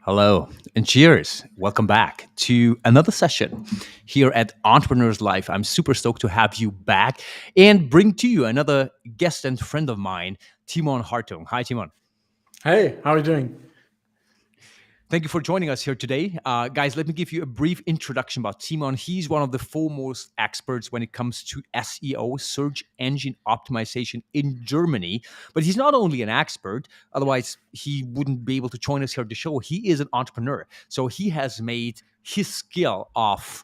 Hello and cheers. Welcome back to another session here at Entrepreneur's Life. I'm super stoked to have you back and bring to you another guest and friend of mine, Timon Hartung. Hi, Timon. Hey, how are you doing? Thank you for joining us here today. Guys, let me give you a brief introduction about Timon. He's one of the foremost experts when it comes to SEO, search engine optimization in Germany. But he's not only an expert, otherwise, he wouldn't be able to join us here at the show. He is an entrepreneur. So he has made his skill of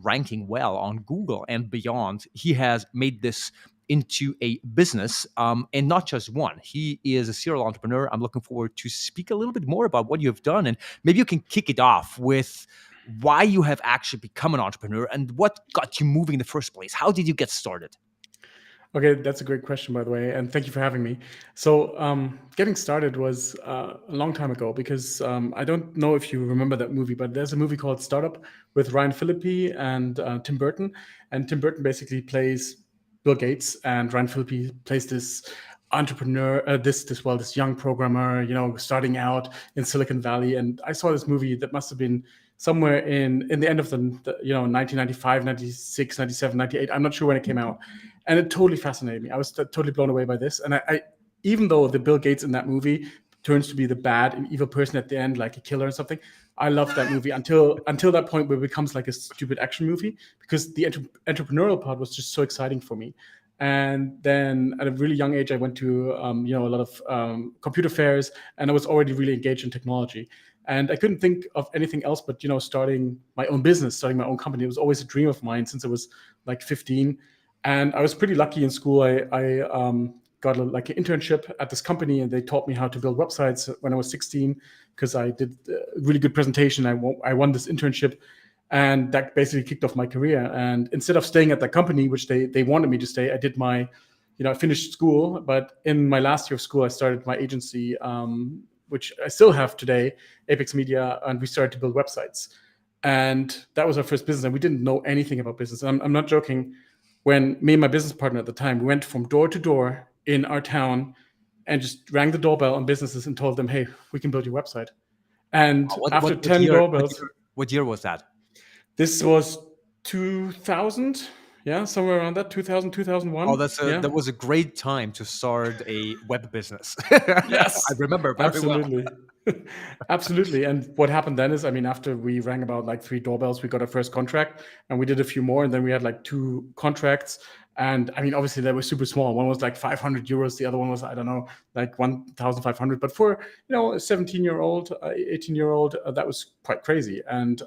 ranking well on Google and beyond. He has made this into a business and not just one. He is a serial entrepreneur. I'm looking forward to speak a little bit more about what you've done, and maybe you can kick it off with why you have actually become an entrepreneur and what got you moving in the first place. How did you get started? Okay, that's a great question, by the way, and thank you for having me. So, getting started was a long time ago because I don't know if you remember that movie, but there's a movie called Startup with Ryan Phillippe and Tim Burton. And Tim Burton basically plays Bill Gates, and Ryan Phillippe plays this entrepreneur, this young programmer, starting out in Silicon Valley. And I saw this movie that must have been somewhere in the end of the 1995, 96, 97, 98. I'm not sure when it came out, and it totally fascinated me. I was totally blown away by this. And I even though the Bill Gates in that movie turns to be the bad and evil person at the end, like a killer or something, I loved that movie until that point where it becomes like a stupid action movie, because the entrepreneurial part was just so exciting for me. And then at a really young age, I went to a lot of computer fairs, and I was already really engaged in technology. And I couldn't think of anything else but starting my own business, starting my own company. It was always a dream of mine since I was like 15. And I was pretty lucky in school. I got like an internship at this company, and they taught me how to build websites when I was 16 because I did a really good presentation. I won this internship, and that basically kicked off my career. And instead of staying at the company, which they wanted me to stay, I did I finished school. But in my last year of school, I started my agency, which I still have today, Apex Media, and we started to build websites. And that was our first business, and we didn't know anything about business. And I'm not joking. When me and my business partner at the time, we went from door to door in our town and just rang the doorbell on businesses and told them, "Hey, we can build your website." And What after what what 10 year what doorbells, year what year was that? this was 2000, yeah, somewhere around that, 2000, Oh, 2001. that Yeah. was a great time to start a web business. I Yes, remember very well. absolutely. Absolutely. And what happened then is, I mean, after we rang about like three doorbells, we got our first contract, and we did a few more. And then we had like two contracts. And I mean, obviously, they were super small. One was like 500 euros. The other one was, I don't know, like 1,500. But for, a 17-year-old, 18-year-old, that was quite crazy. And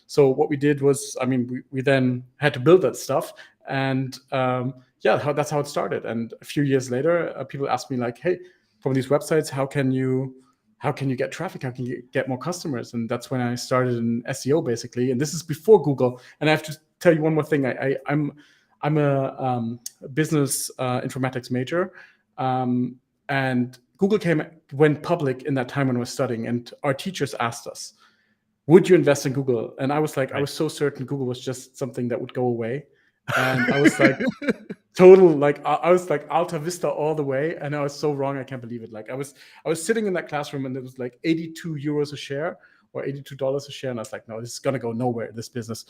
so what we did was, I mean, we then had to build that stuff. And yeah, that's how it started. And a few years later, people asked me like, "Hey, from these websites, how can you get traffic? How can you get more customers?" And that's when I started in SEO, basically. And this is before Google. And I have to tell you one more thing. I'm a business informatics major, and Google went public in that time when I was studying. And our teachers asked us, "Would you invest in Google?" And I was like, I Right. was so certain Google was just something that would go away. And I was like, total, like I was like Alta Vista all the way, and I was so wrong. I can't believe it. Like I was sitting in that classroom, and it was like 82 euros a share or $82 a share, and I was like, no, this is gonna go nowhere, this business.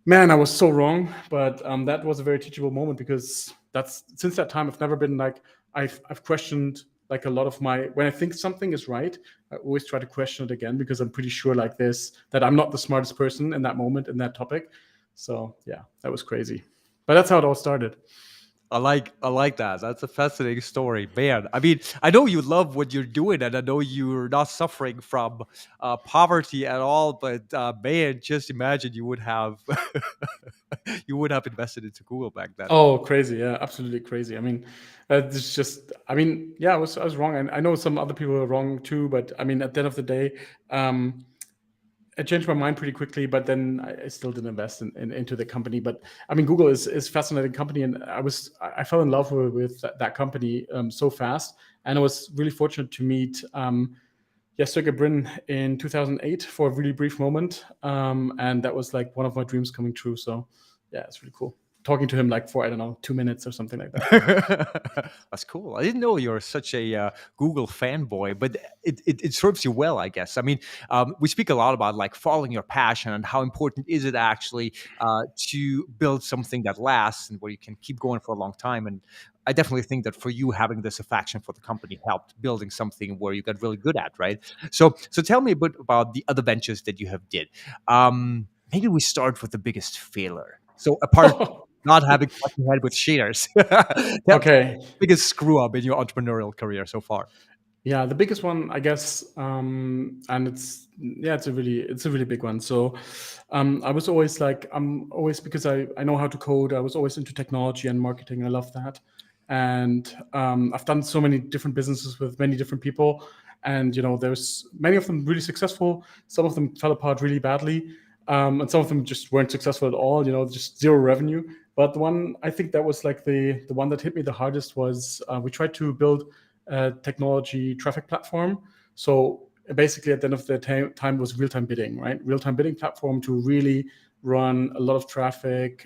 Man, I was so wrong. But that was a very teachable moment, because that's since that time I've never been like, I've questioned like a lot of my, when I think something is right, I always try to question it again, because I'm pretty sure like this that I'm not the smartest person in that moment in that topic. So yeah, that was crazy. But that's how it all started. I like that. That's a fascinating story, man. I mean, I know you love what you're doing, and I know you're not suffering from poverty at all. But man, just imagine you would have you would have invested into Google back then. Oh, crazy. Yeah, absolutely crazy. I mean, it's just, I mean, yeah, I was wrong. And I know some other people were wrong too, but I mean, at the end of the day, um, I changed my mind pretty quickly, but then I still didn't invest into the company. But I mean, Google is a fascinating company, and I fell in love with that company so fast. And I was really fortunate to meet yeah, Sergey Brin in 2008 for a really brief moment, and that was like one of my dreams coming true. So yeah, it's really cool. talking to him like for, I don't know, 2 minutes or something like that. That's cool. I didn't know you're such a Google fanboy, but it serves you well, I guess. I mean, we speak a lot about like following your passion and how important is it actually to build something that lasts and where you can keep going for a long time. And I definitely think that for you, having this affection for the company helped building something where you got really good at, right? So tell me a bit about the other ventures that you have did. Maybe we start with the biggest failure. So apart not having fucking head with shares. That's Okay. the biggest screw up in your entrepreneurial career so far. Yeah, the biggest one, I guess, and it's a really big one. So, I was always like, I'm always, because I know how to code. I was always into technology and marketing. I love that, and I've done so many different businesses with many different people, and there's many of them really successful. Some of them fell apart really badly, and some of them just weren't successful at all. Just zero revenue. But the one I think that was like the one that hit me the hardest was we tried to build technology traffic platform. So basically, at the end of the time was real-time bidding, right? Real-time bidding platform to really run a lot of traffic,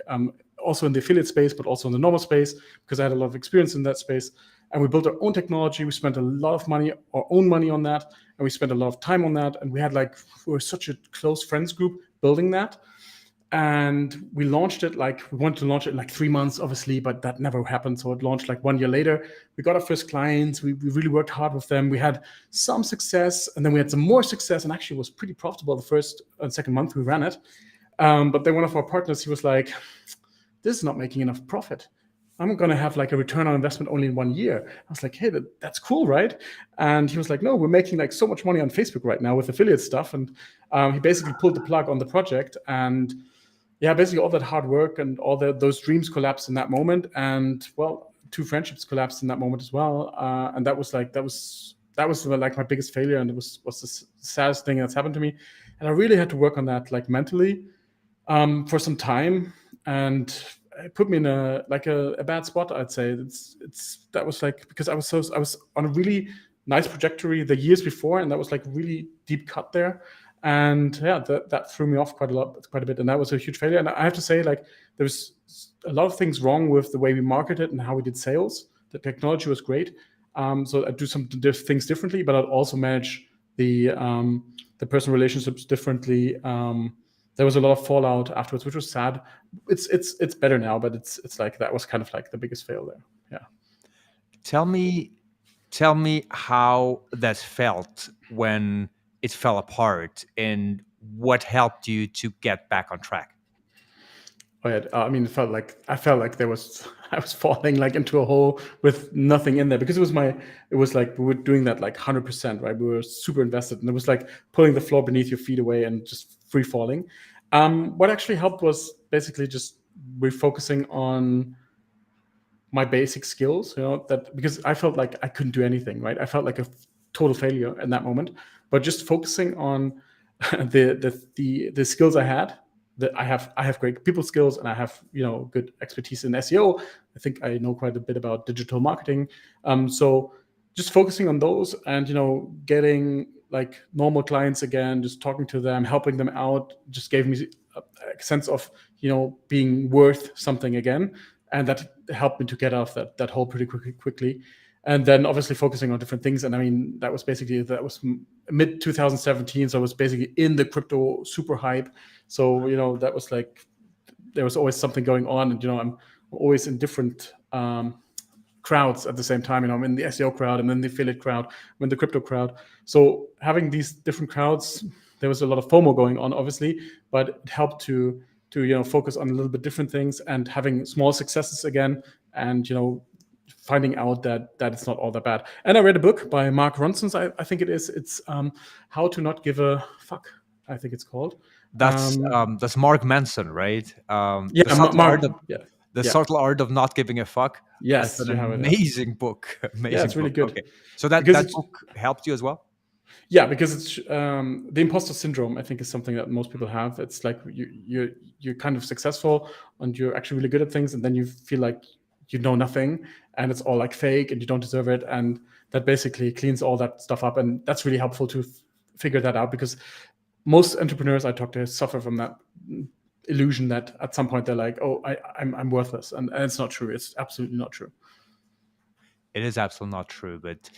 also in the affiliate space, but also in the normal space, because I had a lot of experience in that space. And we built our own technology. We spent a lot of money, our own money on that, and we spent a lot of time on that. And we were such a close friends group building that. And we launched it, like we wanted to launch it in like 3 months, obviously, but that never happened. So it launched like 1 year later. We got our first clients. We really worked hard with them. We had some success, and then we had some more success, and actually was pretty profitable the first and second month we ran it. But then one of our partners, he was like, this is not making enough profit. I'm going to have like a return on investment only in 1 year. I was like, hey, that's cool, right? And he was like, no, we're making like so much money on Facebook right now with affiliate stuff. And he basically pulled the plug on the project. And yeah, basically all that hard work and all those dreams collapsed in that moment. And well, 2 friendships collapsed in that moment as well. And that was like like my biggest failure, and it was the saddest thing that's happened to me. And I really had to work on that like mentally for some time, and it put me in a bad spot. I'd say that was like, because I was on a really nice trajectory the years before, and that was like really deep cut there. And yeah, that threw me off quite a bit, and that was a huge failure. And I have to say, like, there was a lot of things wrong with the way we marketed and how we did sales. The technology was great, so I do some things differently, but I'd also manage the personal relationships differently. There was a lot of fallout afterwards, which was sad. It's better now, but it's like that was kind of like the biggest fail there. Yeah. Tell me, tell me how that felt when it fell apart, and what helped you to get back on track. Oh yeah, I mean, I felt like there was I was falling like into a hole with nothing in there, because it was like we were doing that like 100%, right? We were super invested, and it was like pulling the floor beneath your feet away and just free falling. What actually helped was basically just refocusing on my basic skills, that, because I felt like I couldn't do anything, right? I felt like a total failure in that moment. But just focusing on the skills I had, that I have great people skills, and I have good expertise in SEO. I think I know quite a bit about digital marketing. So just focusing on those, and getting like normal clients again, just talking to them, helping them out, just gave me a sense of being worth something again, and that helped me to get out of that hole pretty quickly. And then obviously focusing on different things. And I mean, that was mid 2017, so I was basically in the crypto super hype. So that was like, there was always something going on, and I'm always in different crowds at the same time. I'm in the SEO crowd, and then the affiliate crowd, I'm in the crypto crowd. So having these different crowds, there was a lot of FOMO going on, obviously, but it helped to focus on a little bit different things, and having small successes again, and finding out that it's not all that bad. And I read a book by Mark Ronson, I think it is. It's How to Not Give a Fuck, I think it's called. That's Mark Manson, right? The Yeah, subtle art Mark. of Yeah, the yeah. subtle art of not giving a fuck. That's Yes, an you have it. amazing book. Yeah, Amazing it's really book. good, Okay, so that because that it's book helped you as well. yeah, because it's the imposter syndrome. I think is something that most people have. It's like you're kind of successful, and you're actually really good at things, and then you feel like you know nothing, and it's all like fake, and you don't deserve it. And that basically cleans all that stuff up, and that's really helpful to figure that out, because most entrepreneurs I talk to suffer from that illusion that at some point they're like, oh, I'm worthless, and it's not true. It's absolutely not true. It is absolutely not true. But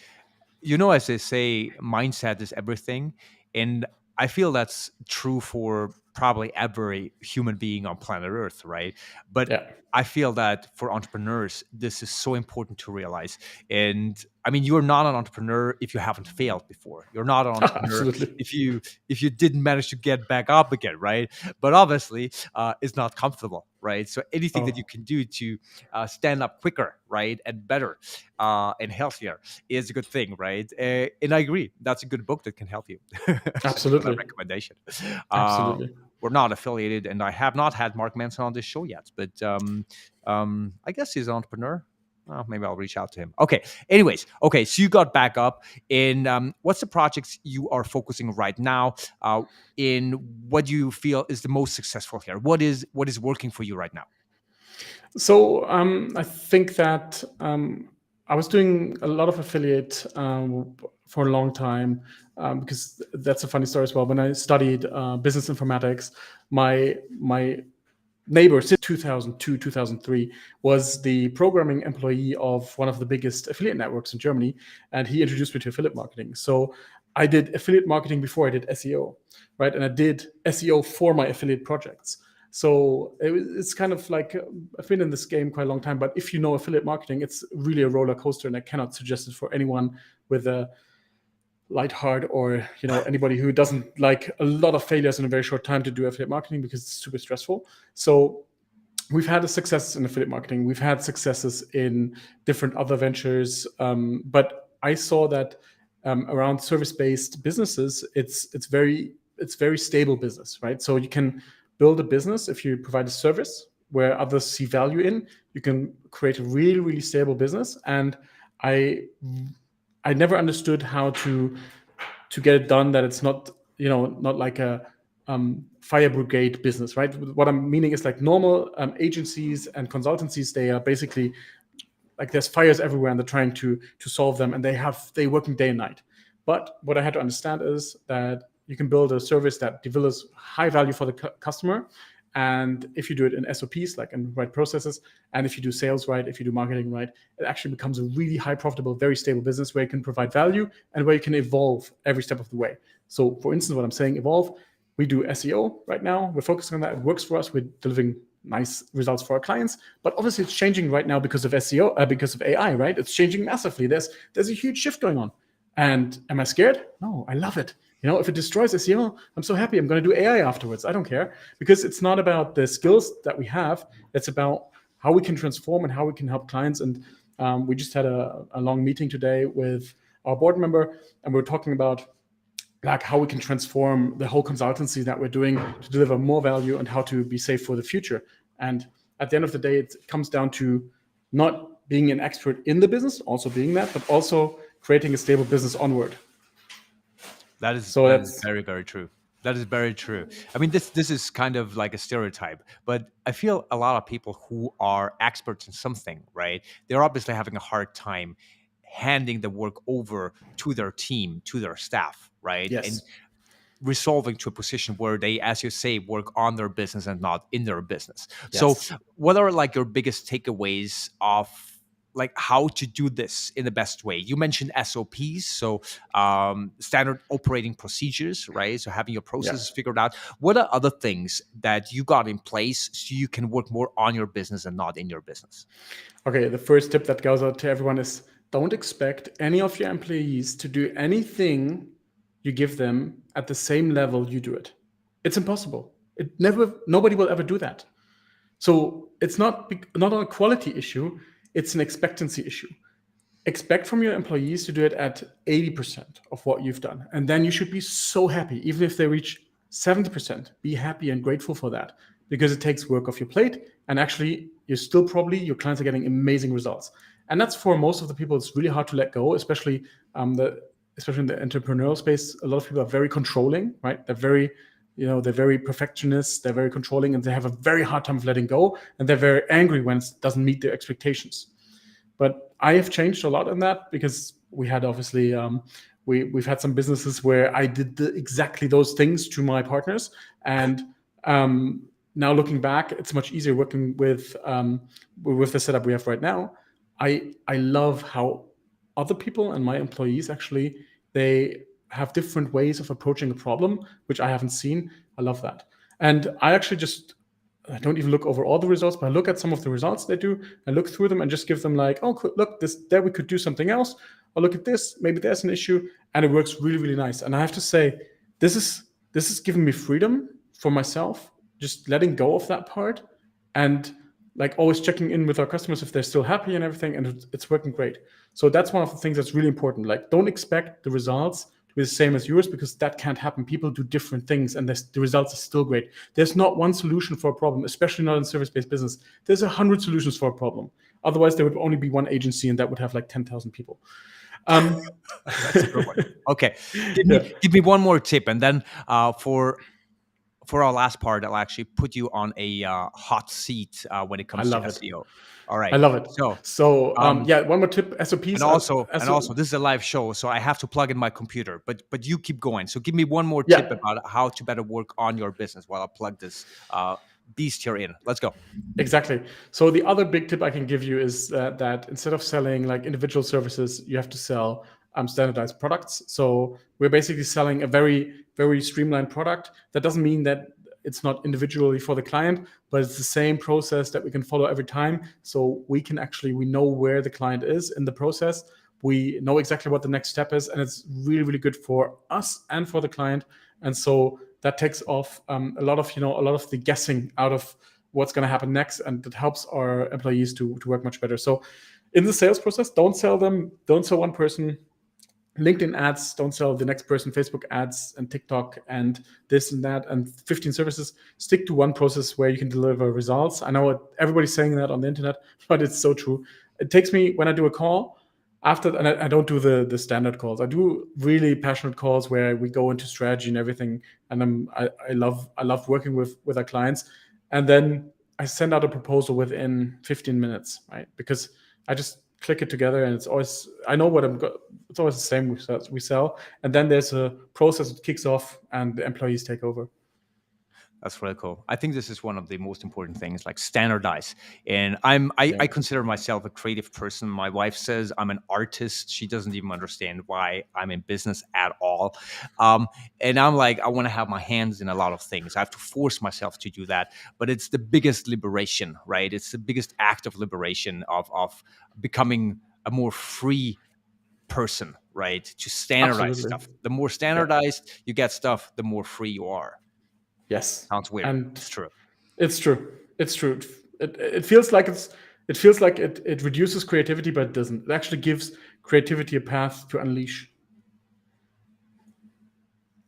as they say, mindset is everything. And I feel that's true for probably every human being on planet Earth, right? But Yeah, I feel that for entrepreneurs, this is so important to realize. And I mean, you're not an entrepreneur if you haven't failed before. You're not an entrepreneur absolutely. if you didn't manage to get back up again, right? But obviously, it's not comfortable, right? So anything that you Oh, can do to stand up quicker, right, and better and healthier is a good thing, right? And I agree, that's a good book that can help you. So for that absolutely, recommendation, uh, absolutely. we're not affiliated, and I have not had Mark Manson on this show yet, but I guess he's an entrepreneur. Well, maybe I'll reach out to him. Okay. Anyways, okay. So you got back up. In what's the projects you are focusing right now? In what do you feel is the most successful here? What is working for you right now? So I think that I was doing a lot of affiliate for a long time because that's a funny story as well. When I studied business informatics, my neighbor since 2002 2003 was the programming employee of one of the biggest affiliate networks in Germany, and he introduced me to affiliate marketing. So I did affiliate marketing before I did SEO, right? And I did SEO for my affiliate projects. So it's kind of like I've been in this game quite a long time, but if you know affiliate marketing, it's really a roller coaster, and I cannot suggest it for anyone with a light heart, or anybody who doesn't like a lot of failures in a very short time to do affiliate marketing, because it's super stressful. So we've had a success in affiliate marketing. We've had successes in different other ventures, but I saw that around service-based businesses, it's very stable business, right? So you can build a business if you provide a service where others see value in. You can create a really, really stable business, and I I never understood how to get it done, that it's not like a fire brigade business, right? What I'm meaning is like normal agencies and consultancies, they are basically like there's fires everywhere and they're trying to solve them, and they working day and night. But what I had to understand is that you can build a service that delivers high value for the customer, and if you do it in SOPs, like in right processes, and if you do sales right, if you do marketing right, it actually becomes a really high profitable, very stable business where you can provide value and where you can evolve every step of the way. So for instance, what I'm saying, evolve, we do SEO right now. We're focusing on that. It works for us. We're delivering nice results for our clients. But obviously, it's changing right now because of SEO, because of AI, right? It's changing massively. There's a huge shift going on. And am I scared? No, I love it. If it destroys SEO, I'm so happy. I'm going to do AI afterwards. I don't care, because it's not about the skills that we have. It's about how we can transform and how we can help clients. And we just had a long meeting today with our board member, and we we're talking about like how we can transform the whole consultancy that we're doing to deliver more value and how to be safe for the future. And at the end of the day, it comes down to not being an expert in the business, also being that, but also creating a stable business onward. That is So that is that's very, very true. That is very true. I mean, this is kind of like a stereotype, but I feel a lot of people who are experts in something, right? They're obviously having a hard time handing the work over to their team, to their staff, right? And yes, resolving to a position where they, as you say, work on their business and not in their business. So, yes. what are like your biggest takeaways of like how to do this in the best way? You mentioned SOPs, so standard operating procedures, right? So having your Yeah. processes figured out. What are other things that you got in place so you can work more on your business and not in your business? Okay, the first tip that goes out to everyone is don't expect any of your employees to do anything you give them at the same level you do it. It's impossible. Nobody will ever do that. So it's not a quality issue, it's an expectancy issue. Expect from your employees to do it at 80% of what you've done. And then you should be so happy. Even if they reach 70%, be happy and grateful for that, because it takes work off your plate. And actually, your clients are getting amazing results. And that's for most of the people, it's really hard to let go, especially in the entrepreneurial space. A lot of people are very controlling, right? They're very perfectionists, they're very controlling, and they have a very hard time of letting go. And they're very angry when it doesn't meet their expectations. But I have changed a lot in that, because we had obviously we've had some businesses where I did exactly those things to my partners, and now looking back, it's much easier working with the setup we have right now. I love how other people and my employees actually, they have different ways of approaching a problem, which I haven't seen. I love that. And I don't even look over all the results, but I look at some of the results they do. I look through them and just give them like, oh, look, this there we could do something else. Or look at this, maybe there's an issue, and it works really, really nice. And I have to say, this is giving me freedom for myself, just letting go of that part, and like always checking in with our customers if they're still happy and everything, and it's working great. So that's one of the things that's really important. Like, don't expect the results to be the same as yours, because that can't happen. People do different things, and the results are still great. There's not one solution for a problem, especially not in service-based business. There's 100 solutions for a problem. Otherwise, there would only be one agency, and that would have like 10,000 people. That's a good one. Okay, Yeah, give me one more tip, and then for our last part, I'll actually put you on a hot seat when it I comes to love it. SEO. All I right. love it. So, So um, yeah, one more tip: and SOPs. also, this is a live show, so I have to plug in my computer. But you keep going. So, give me one more tip Yeah, about how to better work on your business while I plug this beast here in. Let's go. exactly. So the other big tip I can give you is that instead of selling like individual services, you have to sell standardized products. So we're basically selling a very, very streamlined product. That doesn't mean that it's not individually for the client, but it's the same process that we can follow every time. So we know where the client is in the process. We know exactly what the next step is, and it's really, really good for us and for the client. And so that takes off a lot of the guessing out of what's going to happen next, and it helps our employees to work much better. So in the sales process, don't sell one person LinkedIn ads, don't sell the next person Facebook ads and TikTok and this and that and 15 services. Stick to one process where you can deliver results. I know everybody's saying that on the internet, but it's so true. It takes me, when I do a call, and I don't do the standard calls. I do really passionate calls where we go into strategy and everything. And I love working with our clients. And then I send out a proposal within 15 minutes, right? Because I just click it together, and it's always, I know what it's always the same we sell. And then there's a process that kicks off, and the employees take over. That's really cool. I think this is one of the most important things, like standardize. And I Yeah. consider myself a creative person. My wife says I'm an artist. She doesn't even understand why I'm in business at all. Um, and I'm like, I want to have my hands in a lot of things. I have to force myself to do that. But it's the biggest liberation, right? It's the biggest act of liberation of becoming a more free person, right? To standardize Absolutely. stuff. The more Yeah. standardized you get stuff, the more free you are. Yes. Sounds weird. And It's true. it's true. It's true. It feels like it reduces creativity, but it doesn't. It actually gives creativity a path to unleash.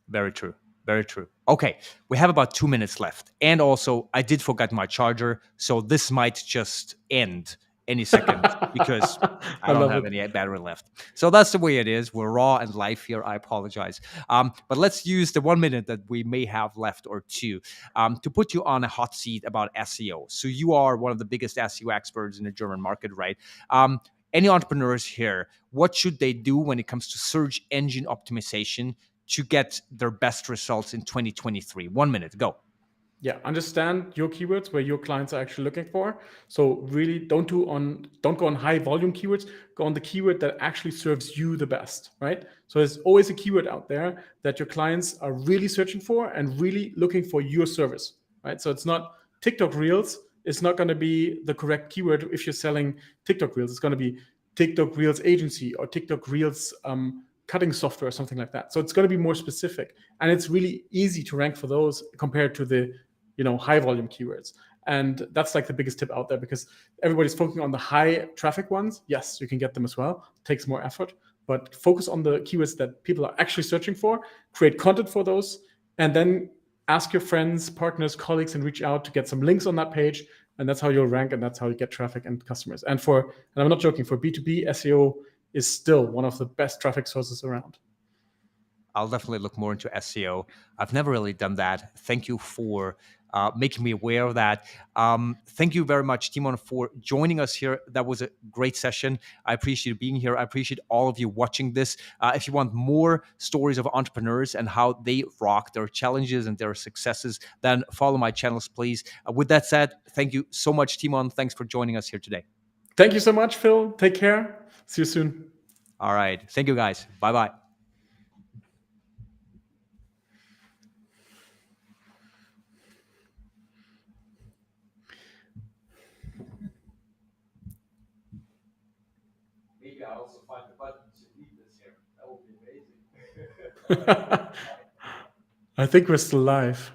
Very true. Very true. Okay, we have about 2 minutes left. And also, I did forget my charger, so this might just end any second because I I don't love have it. any battery left. So that's the way it is. We're raw and live here. I apologize. But let's use the 1 minute that we may have left or two to put you on a hot seat about SEO. So you are one of the biggest SEO experts in the German market, right? Any entrepreneurs here, what should they do when it comes to search engine optimization to get their best results in 2023? 1 minute, go. Yeah, understand your keywords where your clients are actually looking for. So really don't go on high volume keywords, go on the keyword that actually serves you the best, right? So there's always a keyword out there that your clients are really searching for and really looking for your service, right? So it's not TikTok Reels, it's not going to be the correct keyword if you're selling TikTok Reels. It's going to be TikTok Reels agency or TikTok Reels cutting software or something like that. So it's going to be more specific, and it's really easy to rank for those compared to the high volume keywords. And that's like the biggest tip out there, because everybody's focusing on the high traffic ones. Yes, you can get them as well. It takes more effort, but focus on the keywords that people are actually searching for, create content for those, and then ask your friends, partners, colleagues, and reach out to get some links on that page. And that's how you'll rank, and that's how you get traffic and customers. And I'm not joking, for B2B, SEO is still one of the best traffic sources around. I'll definitely look more into SEO. I've never really done that. Thank you for making me aware of that. Thank you very much, Timon, for joining us here. That was a great session. I appreciate you being here. I appreciate all of you watching this. If you want more stories of entrepreneurs and how they rock their challenges and their successes, then follow my channels, please. With that said, thank you so much, Timon. Thanks for joining us here today. Thank you so much, Phil. Take care. See you soon. All right. Thank you, guys. Bye bye. Maybe I also find the button to leave this here. That would be amazing. I think we're still live.